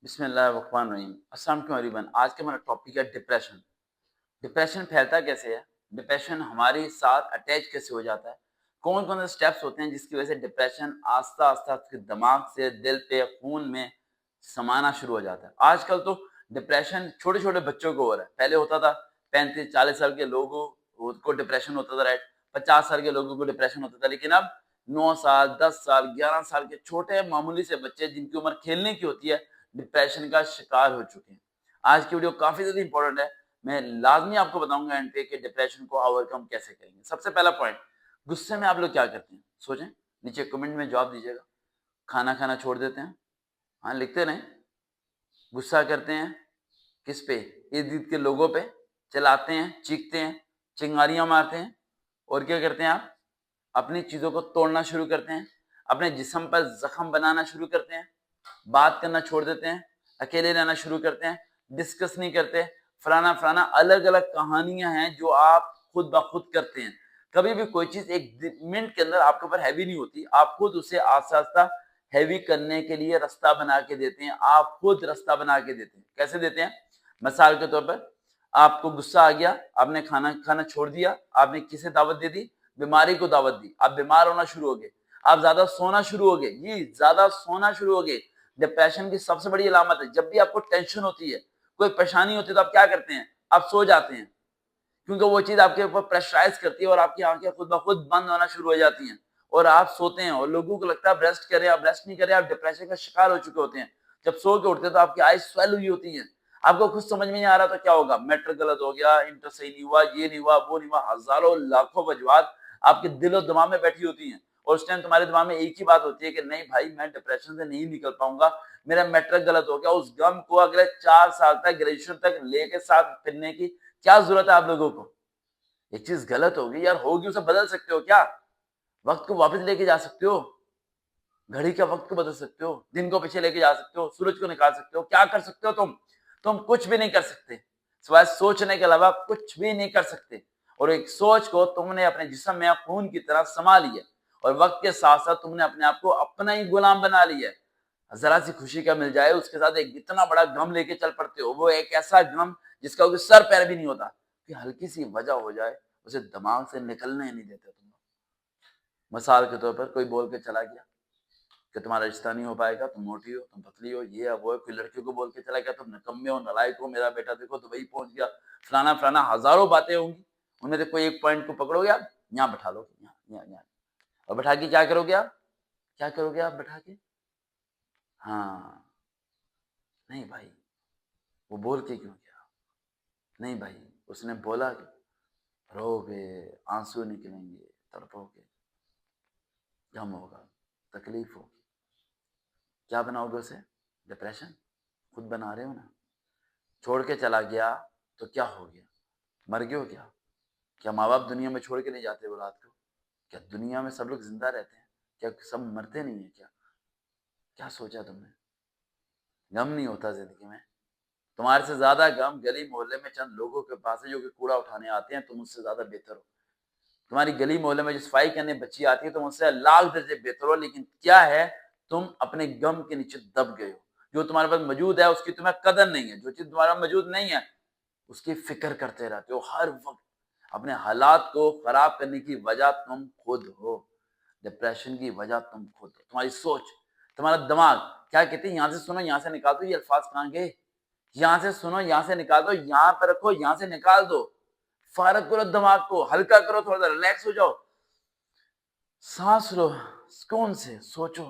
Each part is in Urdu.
بسم اللہ الرحمن الرحیم۔ السلام علیکم ایوری ون۔ آج کا ہمارا ٹاپک ہے ڈپریشن۔ ڈپریشن پھیلتا کیسے ہے؟ ڈپریشن ہمارے ساتھ اٹیچ کیسے ہو جاتا ہے؟ کون کون سے اسٹیپس ہوتے ہیں جس کی وجہ سے ڈپریشن آہستہ آہستہ آپ کے دماغ سے دل پہ خون میں سمانا شروع ہو جاتا ہے؟ آج کل تو ڈپریشن چھوٹے چھوٹے بچوں کو ہو رہا ہے۔ پہلے ہوتا تھا 35-40 سال کے لوگوں کو ڈپریشن ہوتا تھا، رائٹ؟ 50 سال کے لوگوں کو ڈپریشن ہوتا تھا، لیکن اب 9 سال 10 سال 11 سال کے چھوٹے معمولی سے بچے جن کی عمر کھیلنے کی ہوتی ہے ڈپریشن کا شکار ہو چکے ہیں۔ آج کی ویڈیو کافی زیادہ امپورٹنٹ ہے۔ میں لازمی آپ کو بتاؤں گا اینڈ پہ کہ ڈپریشن کو اوور کم کیسے کریں گے۔ سب سے پہلا پوائنٹ، غصے میں آپ لوگ کیا کرتے ہیں؟ سوچیں، نیچے کمنٹ میں جواب دیجیے گا۔ کھانا کھانا چھوڑ دیتے ہیں؟ ہاں لکھتے رہیں۔ غصہ کرتے ہیں کس پہ؟ ارد گرد کے لوگوں پہ، چلاتے ہیں، چیختے ہیں، چنگاریاں مارتے ہیں، اور کیا کرتے ہیں آپ؟ اپنی چیزوں کو توڑنا شروع کرتے ہیں، اپنے جسم پر زخم بنانا شروع کرتے ہیں، بات کرنا چھوڑ دیتے ہیں، اکیلے رہنا شروع کرتے ہیں، ڈسکس نہیں کرتے، فلانا الگ الگ کہانیاں ہیں جو آپ خود بخود کرتے ہیں۔ کبھی بھی کوئی چیز ایک منٹ کے اندر آپ کے اوپر ہیوی نہیں ہوتی، آپ خود اسے آہستہ آہستہ ہیوی کرنے کے لیے رستہ بنا کے دیتے ہیں۔ آپ خود رستہ بنا کے دیتے ہیں۔ کیسے دیتے ہیں؟ مثال کے طور پر آپ کو غصہ آ گیا، آپ نے کھانا کھانا چھوڑ دیا، آپ نے کسے دعوت دے دی؟ بیماری کو دعوت دی، آپ بیمار ہونا شروع ہو گئے، آپ زیادہ سونا شروع ہو گئے، جی زیادہ سونا شروع ہو گئے۔ ڈپریشن کی سب سے بڑی علامت ہے جب بھی آپ کو ٹینشن ہوتی ہے، کوئی پریشانی ہوتی ہے تو آپ کیا کرتے ہیں؟ آپ سو جاتے ہیں، کیونکہ وہ چیز آپ کے اوپر پریشرائز کرتی ہے اور آپ کی آنکھیں خود بخود بند ہونا شروع ہو جاتی ہیں اور آپ سوتے ہیں، اور لوگوں کو لگتا ہے آپ ریسٹ کریں، آپ ریسٹ نہیں کریں، آپ ڈپریشن کا شکار ہو چکے ہوتے ہیں۔ جب سو کے اٹھتے ہیں تو آپ کی آئیز سویل ہوئی ہوتی ہیں، آپ کو کچھ سمجھ میں نہیں آ رہا تو کیا ہوگا؟ میٹرک غلط ہو گیا، انٹر صحیح نہیں ہوا، یہ نہیں ہوا، وہ نہیں ہوا، ہزاروں لاکھوں وجوہات آپ کے دل و دماغ میں بیٹھی ہوتی ہیں، اور اس ٹائم تمہارے دماغ میں ایک ہی بات ہوتی ہے کہ نہیں بھائی میں ڈپریشن سے نہیں نکل پاؤں گا، میرا میٹرک غلط ہو گیا۔ اس غم کو اگلے 4 سال تک، گریجویشن تک لے کے ساتھ پھرنے کی کیا ضرورت ہے آپ لوگوں کو؟ ایک چیز غلط ہوگی یار، ہوگی، اسے بدل سکتے ہو کیا؟ وقت کو واپس لے کے جا سکتے ہو، گھڑی کا وقت کو بدل سکتے ہو، دن کو پیچھے لے کے جا سکتے ہو، سورج کو نکال سکتے ہو، کیا کر سکتے ہو تم کچھ بھی نہیں کر سکتے، سوائے سوچنے کے علاوہ کچھ بھی نہیں کر سکتے۔ اور ایک سوچ کو تم نے اپنے جسم میں خون کی طرح سما لیا، اور وقت کے ساتھ ساتھ تم نے اپنے آپ کو اپنا ہی غلام بنا لیا ہے۔ ذرا سی خوشی کا مل جائے اس کے ساتھ ایک اتنا بڑا غم لے کے چل پڑتے ہو، وہ ایک ایسا غم جس کا کوئی سر پیر بھی نہیں ہوتا، کہ ہلکی سی وجہ ہو جائے اسے دماغ سے نکلنے نہیں دیتے تم لوگ۔ مثال کے طور پر کوئی بول کے چلا گیا کہ تمہارا رشتہ نہیں ہو پائے گا، تم موٹی ہو، تم پتلی ہو، یہ وہ، کوئی لڑکیوں کو بول کے چلا گیا تم نکمے ہو، نالائق ہو، میرا بیٹا دیکھو دبئی پہنچ گیا، فلانا ہزاروں باتیں ہوں گی، ان میں سے کوئی ایک پوائنٹ کو پکڑو گے آپ، یہاں بٹھا لو، یہاں اور بٹھا کے کیا کرو گے آپ؟ کیا کرو گے آپ بٹھا کے؟ ہاں نہیں بھائی وہ بول کے کیوں گیا؟ نہیں بھائی اس نے بولا کہ رو گے، آنسو نکلیں گے، تڑپو گے، غم ہوگا، تکلیف ہوگی، کیا بناؤ گے اسے؟ ڈپریشن خود بنا رہے ہو نا۔ چھوڑ کے چلا گیا تو کیا ہو گیا؟ مر گئے ہو کیا؟ کیا ماں باپ دنیا میں چھوڑ کے نہیں جاتے اولاد کو؟ کیا دنیا میں سب لوگ زندہ رہتے ہیں؟ کیا سب مرتے نہیں ہیں کیا؟ کیا سوچا تم نے؟ غم نہیں ہوتا زندگی میں، تمہارے سے زیادہ غم گلی محلے میں چند لوگوں کے پاس ہے جو کہ کوڑا اٹھانے آتے ہیں، تم اس سے زیادہ بہتر ہو۔ تمہاری گلی محلے میں جو صفائی کرنے بچی آتی ہے تم اس سے لاکھ درجے بہتر ہو، لیکن کیا ہے؟ تم اپنے غم کے نیچے دب گئے ہو۔ جو تمہارے پاس موجود ہے اس کی تمہیں قدر نہیں ہے، جو چیز تمہارا موجود نہیں ہے اس کی فکر کرتے رہتے ہو ہر وقت۔ اپنے حالات کو خراب کرنے کی وجہ تم خود ہو، ڈپریشن کی وجہ تم خود ہو، تمہاری سوچ، تمہارا دماغ کیا کہتے ہیں؟ یہاں سے سنو یہاں سے نکال دو، یہ الفاظ کہاں گئے؟ یہاں سے سنو یہاں سے نکال دو، یہاں پہ رکھو یہاں سے نکال دو، فارغ کرو دماغ کو، ہلکا کرو، تھوڑا سا ریلیکس ہو جاؤ، سانس لو، سکون سے سوچو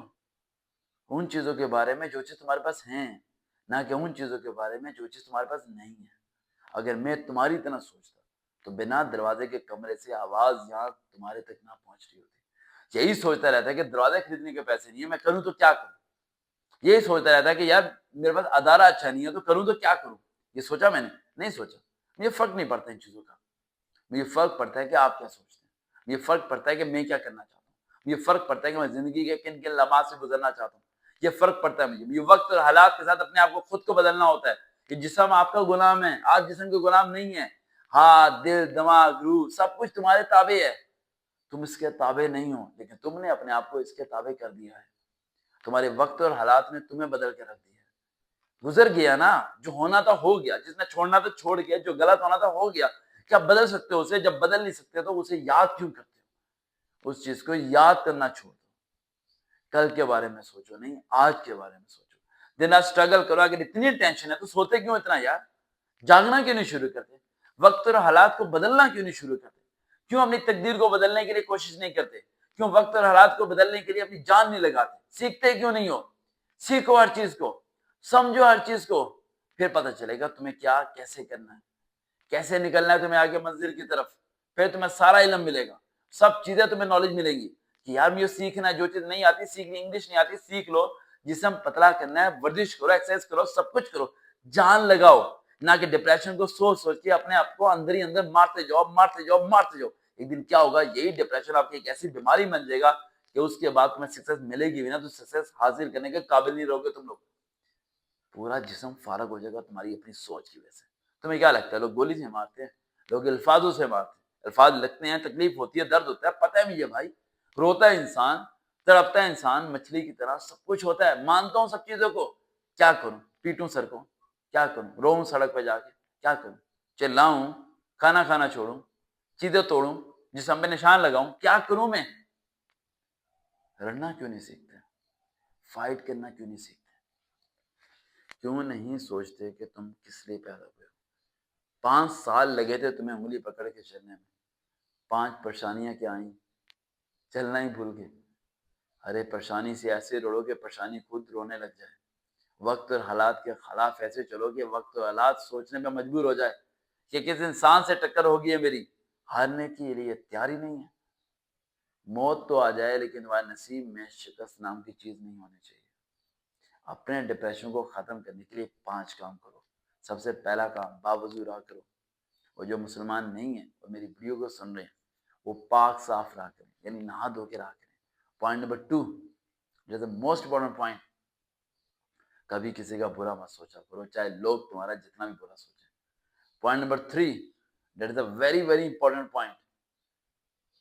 ان چیزوں کے بارے میں جو چیز تمہارے پاس ہیں، نہ کہ ان چیزوں کے بارے میں جو چیز تمہارے پاس نہیں ہے۔ اگر میں تمہاری طرح سوچتا تو بنا دروازے کے کمرے سے آواز یہاں تمہارے تک نہ پہنچ رہی ہوتی۔ یہی سوچتا رہتا ہے کہ دروازے خریدنے کے پیسے نہیں ہے، میں کروں تو کیا کروں؟ یہی سوچتا رہتا ہے کہ یار میرے پاس ادارہ اچھا نہیں ہے تو کروں تو کیا کروں؟ یہ سوچا میں نے؟ نہیں سوچا۔ مجھے فرق نہیں پڑتا ان چیزوں کا، مجھے فرق پڑتا ہے کہ آپ کیا سوچتے ہیں، مجھے فرق پڑتا ہے کہ میں کیا کرنا چاہتا ہوں، مجھے فرق پڑتا ہے کہ میں زندگی کے کن کن لمحات سے گزرنا چاہتا ہوں، یہ فرق پڑتا ہے مجھے وقت اور حالات کے ساتھ اپنے آپ کو خود کو بدلنا ہوتا ہے۔ کہ جسم آپ کا غلام ہے، آپ جسم کے غلام نہیں ہیں، ہاتھ، دل، دماغ، روح سب کچھ تمہارے تابع ہے، تم اس کے تابع نہیں ہو، لیکن تم نے اپنے آپ کو اس کے تابع کر دیا ہے۔ تمہارے وقت اور حالات نے تمہیں بدل کے رکھ دیا ہے۔ گزر گیا نا, جو ہونا تھا ہو گیا, جس نے چھوڑنا تھا چھوڑ گیا, جو غلط ہونا تھا ہو گیا. کیا بدل سکتے ہو اسے؟ جب بدل نہیں سکتے تو اسے یاد کیوں کرتے ہو؟ اس چیز کو یاد کرنا چھوڑ دو, کل کے بارے میں سوچو, نہیں آج کے بارے میں سوچو. دن رات اسٹرگل کرو. اگر اتنی ٹینشن ہے تو سوتے کیوں اتنا یار؟ جاگنا کیوں نہیں شروع کرتے؟ وقت اور حالات کو بدلنا کیوں نہیں شروع کرتے؟ کیوں اپنی تقدیر کو بدلنے کے لیے کوشش نہیں کرتے؟ کیوں وقت اور حالات کو بدلنے کے لیے اپنی جان نہیں لگاتے؟ سیکھتے کیوں نہیں ہو؟ سیکھو ہر چیز کو, سمجھو ہر چیز کو, پھر پتہ چلے گا تمہیں کیا کیسے کرنا ہے, کیسے نکلنا ہے تمہیں آگے منزل کی طرف. پھر تمہیں سارا علم ملے گا, سب چیزیں تمہیں نالج ملے گی کہ یار مجھے سیکھنا ہے, جو چیز نہیں آتی سیکھنی, انگلش نہیں آتی سیکھ لو, جسم پتلا کرنا ہے ورزش کرو, ایکسرسائز کرو, سب کچھ کرو, جان لگاؤ. نہ کہ ڈپریشن کو سوچ سوچ کے اپنے آپ کو اندر ہی اندر مارتے جاؤ مارتے جاؤ مارتے جاؤ. ایک دن کیا ہوگا, یہی ڈپریشن آپ کی ایک ایسی بیماری بن جائے گا کہ اس کے بعد تمہیں سکسیس ملے گی بھی نا تو سکسیس حاصل کرنے کے قابل نہیں رہو گے تم لوگ. پورا جسم فارغ ہو جائے گا تمہاری اپنی سوچ کی وجہ سے. تمہیں کیا لگتا ہے لوگ گولی سے مارتے ہیں, لوگ الفاظوں سے مارتے ہیں, الفاظ لگتے ہیں, تکلیف ہوتی ہے, درد ہوتا ہے, پتہ ہے مجھے بھائی, روتا ہے انسان, تڑپتا ہے انسان مچھلی کی طرح, سب کچھ ہوتا ہے, مانتا ہوں سب چیزوں کو. کیا کروں؟ پیٹوں سر کو, کیا کروں؟ روؤں سڑک پہ جا کے, کیا کروں؟ چلاؤں, کھانا کھانا چھوڑوں, چیزیں توڑوں, جسم پہ نشان لگاؤں, کیا کروں میں؟ لڑنا کیوں نہیں سیکھتے؟ فائٹ کرنا کیوں نہیں سیکھتے؟ کیوں نہیں سوچتے کہ تم کس لیے پیدا ہوئے ہو؟ 5 سال لگے تھے تمہیں انگلی پکڑ کے چلنے میں, 5 پریشانیاں کیا آئیں, چلنا ہی بھول گئے. ارے پریشانی سے ایسے لڑو کہ پریشانی خود رونے لگ جائے. وقت اور حالات کے خلاف ایسے چلو کہ وقت اور حالات سوچنے پہ مجبور ہو جائے کہ کس انسان سے ٹکر ہوگی ہے میری, ہارنے کے لیے تیاری نہیں ہے. موت تو آ جائے لیکن تمہارے نصیب میں شکست نام کی چیز نہیں ہونی چاہیے. اپنے ڈپریشن کو ختم کرنے کے لیے 5 کام کرو. سب سے پہلا کام, باوضو رہا کرو. اور جو مسلمان نہیں ہیں وہ میری ویڈیو کو سن رہے ہیں, وہ پاک صاف رہا کریں, یعنی نہا دھو کے رہا کریں. پوائنٹ نمبر 2, جو ہے موسٹ امپورٹنٹ پوائنٹ, کبھی کسی کا برا مت سوچا کرو, چاہے لوگ تمہارا جتنا بھی برا سوچیں. Point number 3, that is a very very important point,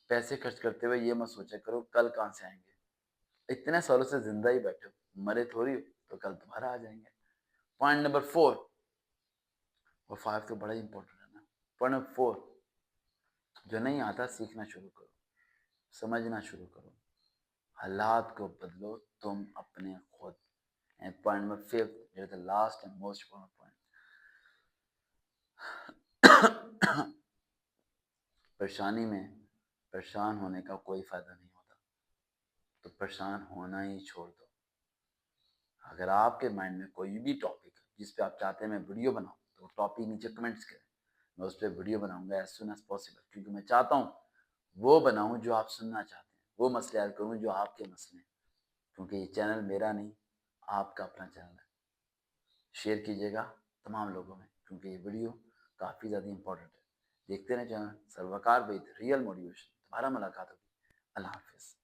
پیسے خرچ کرتے ہوئے یہ مت سوچا کرو کل کہاں سے آئیں گے. اتنے سالوں سے زندہ ہی بیٹھے ہو, مرے تھوڑی ہو, تو کل دوبارہ آ جائیں گے. پوائنٹ نمبر 4, اور 5 تو بڑا ہی امپورٹنٹ ہے نا. پوائنٹ نمبر 4, جو نہیں آتا سیکھنا شروع کرو, سمجھنا شروع کرو, حالات کو بدلو تم اپنے خود. اینڈ پوائنٹ نمبر 5, جو ہے last and most important point, پریشانی میں پریشان ہونے کا کوئی فائدہ نہیں ہوتا, تو پریشان ہونا ہی چھوڑ دو. اگر آپ کے مائنڈ میں کوئی بھی ٹاپک ہے جس پہ آپ چاہتے ہیں میں ویڈیو بناؤں, تو ٹاپک نیچے کمنٹس کریں, میں اس پہ ویڈیو بناؤں گا ایز سون ایز پاسبل, کیونکہ میں چاہتا ہوں وہ بناؤں جو آپ سننا چاہتے ہیں, وہ مسئلے حل کروں جو آپ کے مسئلے ہیں, کیونکہ یہ چینل میرا نہیں آپ کا اپنا چینل ہے. شیئر کیجیے گا تمام لوگوں میں, کیونکہ یہ ویڈیو کافی زیادہ امپورٹنٹ ہے. دیکھتے رہیں چینل سروکار وتھ ریئل موٹیویشن. دوبارہ ملاقات ہوگی. اللہ حافظ.